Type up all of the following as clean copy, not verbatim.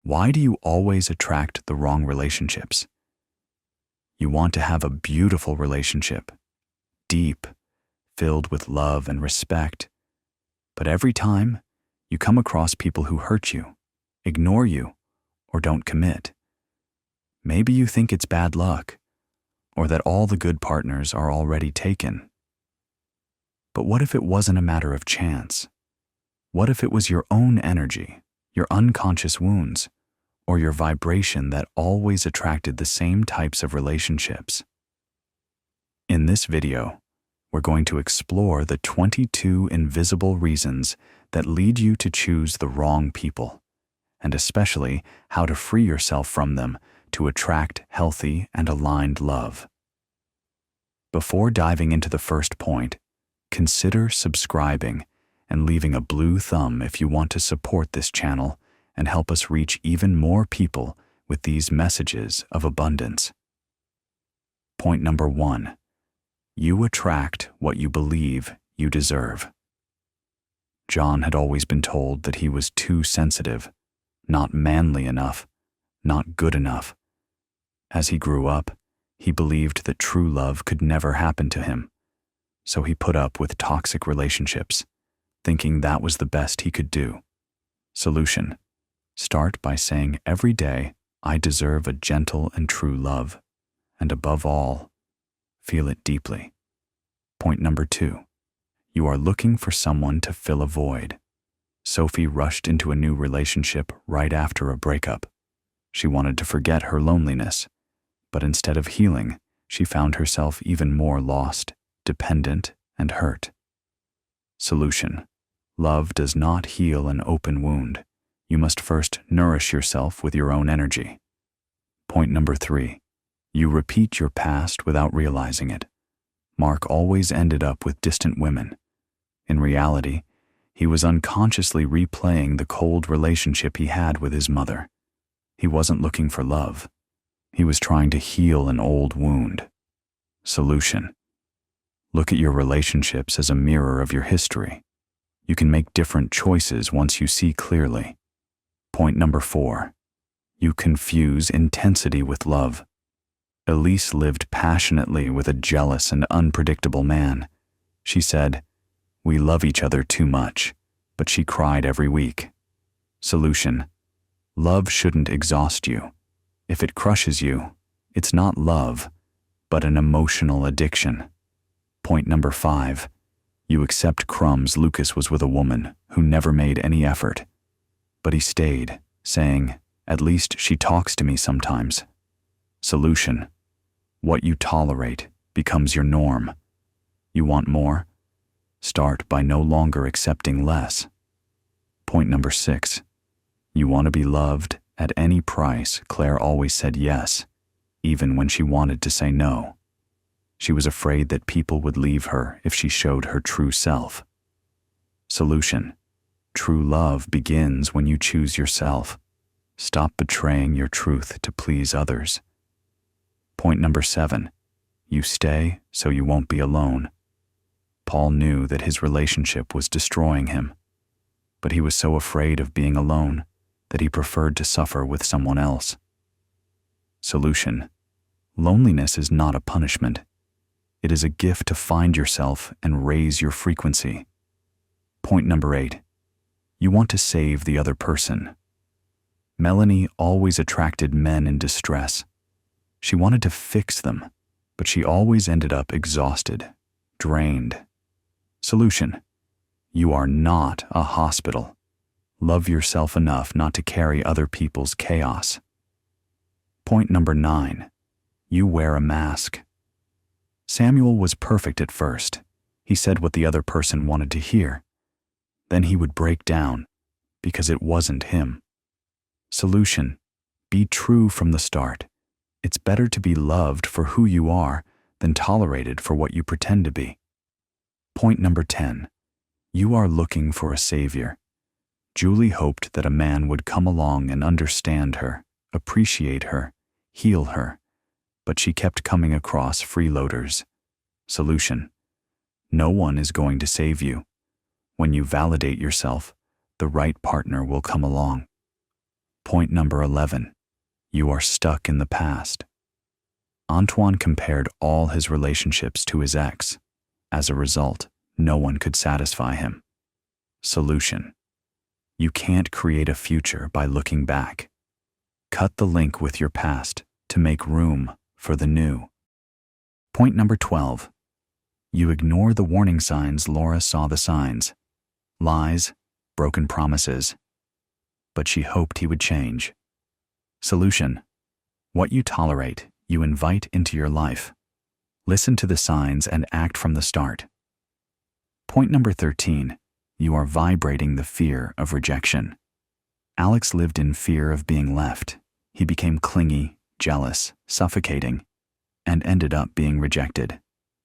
Why do you always attract the wrong relationships? You want to have a beautiful relationship, deep, filled with love and respect. But every time, you come across people who hurt you, ignore you, or don't commit. Maybe you think it's bad luck, or that all the good partners are already taken. But what if it wasn't a matter of chance? What if it was your own energy, your unconscious wounds, or your vibration that always attracted the same types of relationships? In this video, we're going to explore the 22 invisible reasons that lead you to choose the wrong people, and especially how to free yourself from them to attract healthy and aligned love. Before diving into the first point, consider subscribing and leaving a blue thumb if you want to support this channel and help us reach even more people with these messages of abundance. Point number 1. You attract what you believe you deserve. John had always been told that he was too sensitive, not manly enough, not good enough. As he grew up, he believed that true love could never happen to him, so he put up with toxic relationships, thinking that was the best he could do. Solution: start by saying every day, I deserve a gentle and true love, and above all, feel it deeply. Point number 2. You are looking for someone to fill a void. Sophie rushed into a new relationship right after a breakup. She wanted to forget her loneliness, but instead of healing, she found herself even more lost, dependent, and hurt. Solution: love does not heal an open wound. You must first nourish yourself with your own energy. Point number 3. You repeat your past without realizing it. Mark always ended up with distant women. In reality, he was unconsciously replaying the cold relationship he had with his mother. He wasn't looking for love. He was trying to heal an old wound. Solution: look at your relationships as a mirror of your history. You can make different choices once you see clearly. Point number 4. You confuse intensity with love. Elise lived passionately with a jealous and unpredictable man. She said, "We love each other too much," but she cried every week. Solution: love shouldn't exhaust you. If it crushes you, it's not love, but an emotional addiction. Point number 5. You accept crumbs Lucas was with a woman who never made any effort. But he stayed, saying, "At least she talks to me sometimes." Solution: what you tolerate becomes your norm. You want more? Start by no longer accepting less. Point number 6. You want to be loved at any price. Claire always said yes, even when she wanted to say no. She was afraid that people would leave her if she showed her true self. Solution: true love begins when you choose yourself. Stop betraying your truth to please others. Point number 7. You stay so you won't be alone. Paul knew that his relationship was destroying him, but he was so afraid of being alone that he preferred to suffer with someone else. Solution: loneliness is not a punishment. It is a gift to find yourself and raise your frequency. Point number 8. You want to save the other person. Melanie always attracted men in distress. She wanted to fix them, but she always ended up exhausted, drained. Solution: you are not a hospital. Love yourself enough not to carry other people's chaos. Point number 9. You wear a mask. Samuel was perfect at first. He said what the other person wanted to hear. Then he would break down because it wasn't him. Solution: be true from the start. It's better to be loved for who you are than tolerated for what you pretend to be. Point number 10. You are looking for a savior. Julie hoped that a man would come along and understand her, appreciate her, heal her, but she kept coming across freeloaders. Solution: no one is going to save you. When you validate yourself, the right partner will come along. Point number 11. You are stuck in the past. Antoine compared all his relationships to his ex. As a result, no one could satisfy him. Solution. You can't create a future by looking back. Cut the link with your past to make room for the new. Point number 12. You ignore the warning signs. Laura saw the signs. Lies, broken promises. But she hoped he would change. Solution. What you tolerate, you invite into your life. Listen to the signs and act from the start. Point number 13. You are vibrating the fear of rejection. Alex lived in fear of being left. He became clingy, jealous, suffocating, and ended up being rejected.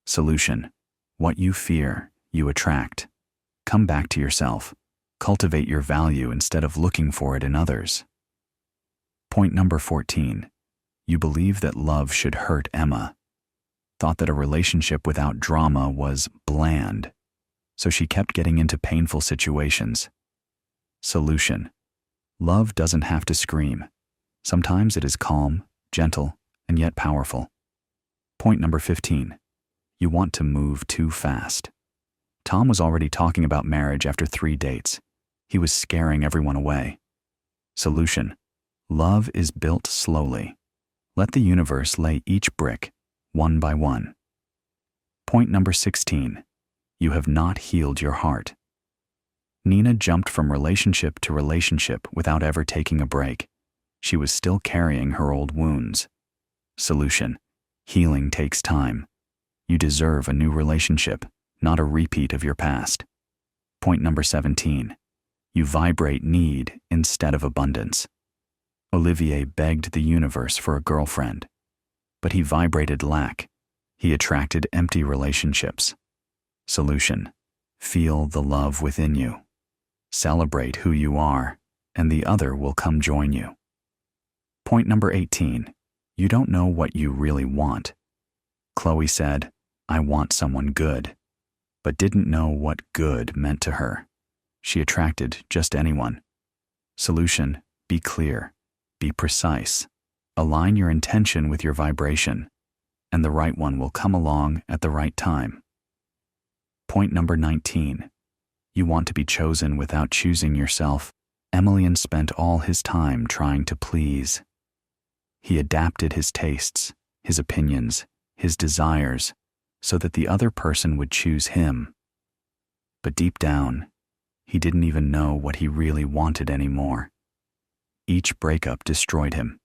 Solution. What you fear, you attract. Come back to yourself. Cultivate your value instead of looking for it in others. Point number 14. You believe that love should hurt. Emma thought that a relationship without drama was bland, so she kept getting into painful situations. Solution. Love doesn't have to scream. Sometimes it is calm, gentle, and yet powerful. Point number 15. You want to move too fast. Tom was already talking about marriage after 3 dates. He was scaring everyone away. Solution. Love is built slowly. Let the universe lay each brick, one by one. Point number 16. You have not healed your heart. Nina jumped from relationship to relationship without ever taking a break. She was still carrying her old wounds. Solution. Healing takes time. You deserve a new relationship, not a repeat of your past. Point number 17. You vibrate need instead of abundance. Olivier begged the universe for a girlfriend, but he vibrated lack. He attracted empty relationships. Solution. Feel the love within you. Celebrate who you are, and the other will come join you. Point number 18. You don't know what you really want. Chloe said, I want someone good, but didn't know what good meant to her. She attracted just anyone. Solution. Be clear. Be precise. Align your intention with your vibration, and the right one will come along at the right time. Point number 19. You want to be chosen without choosing yourself. Emilian spent all his time trying to please. He adapted his tastes, his opinions, his desires, so that the other person would choose him. But deep down, he didn't even know what he really wanted anymore. Each breakup destroyed him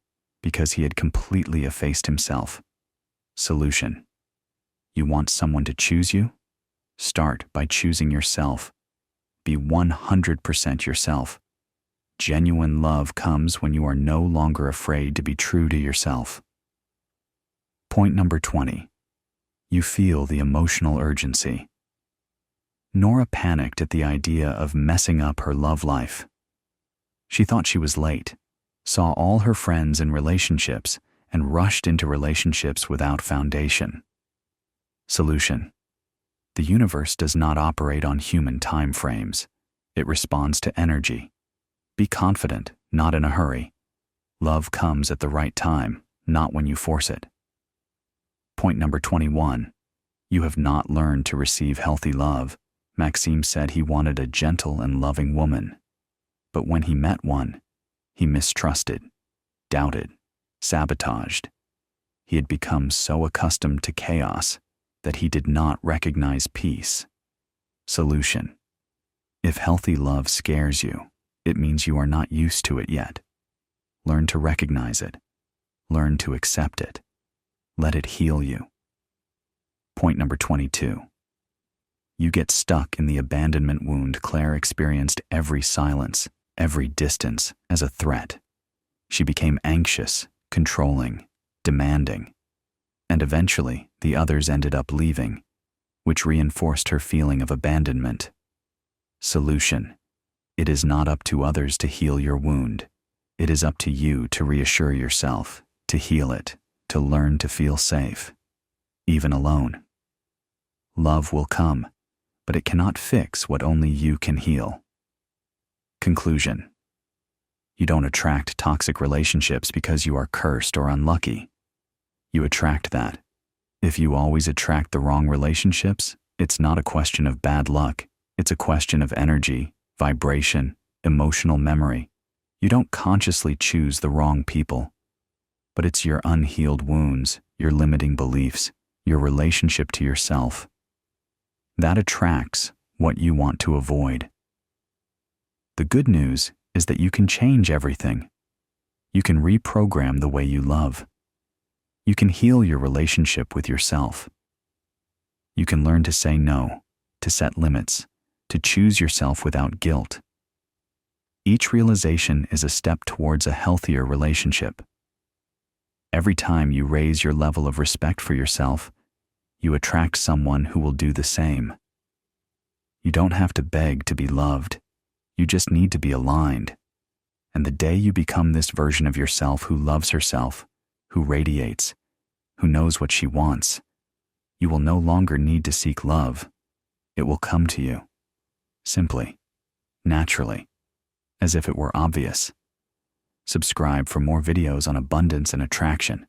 because he had completely effaced himself. Solution. You want someone to choose you? Start by choosing yourself. Be 100% yourself. Genuine love comes when you are no longer afraid to be true to yourself. Point number 20. You feel the emotional urgency. Nora panicked at the idea of messing up her love life. She thought she was late, saw all her friends in relationships, and rushed into relationships without foundation. Solution. The universe does not operate on human time frames. It responds to energy. Be confident, not in a hurry. Love comes at the right time, not when you force it. Point number 21. You have not learned to receive healthy love. Maxime said he wanted a gentle and loving woman. But when he met one, he mistrusted, doubted, sabotaged. He had become so accustomed to chaos that he did not recognize peace. Solution. If healthy love scares you, it means you are not used to it yet. Learn to recognize it. Learn to accept it. Let it heal you. Point number 22. You get stuck in the abandonment wound. Claire experienced every silence, every distance as a threat. She became anxious, controlling, demanding, and eventually the others ended up leaving, which reinforced her feeling of abandonment. Solution. It is not up to others to heal your wound. It is up to you to reassure yourself, to heal it, to learn to feel safe, even alone. Love will come, but it cannot fix what only you can heal. Conclusion. You don't attract toxic relationships because you are cursed or unlucky. You attract that. If you always attract the wrong relationships, it's not a question of bad luck. It's a question of energy, vibration, emotional memory. You don't consciously choose the wrong people, but it's your unhealed wounds, your limiting beliefs, your relationship to yourself. That attracts what you want to avoid. The good news is that you can change everything. You can reprogram the way you love. You can heal your relationship with yourself. You can learn to say no, to set limits, to choose yourself without guilt. Each realization is a step towards a healthier relationship. Every time you raise your level of respect for yourself, you attract someone who will do the same. You don't have to beg to be loved. You just need to be aligned. And the day you become this version of yourself who loves herself, who radiates, who knows what she wants, you will no longer need to seek love. It will come to you. Simply. Naturally. As if it were obvious. Subscribe for more videos on abundance and attraction.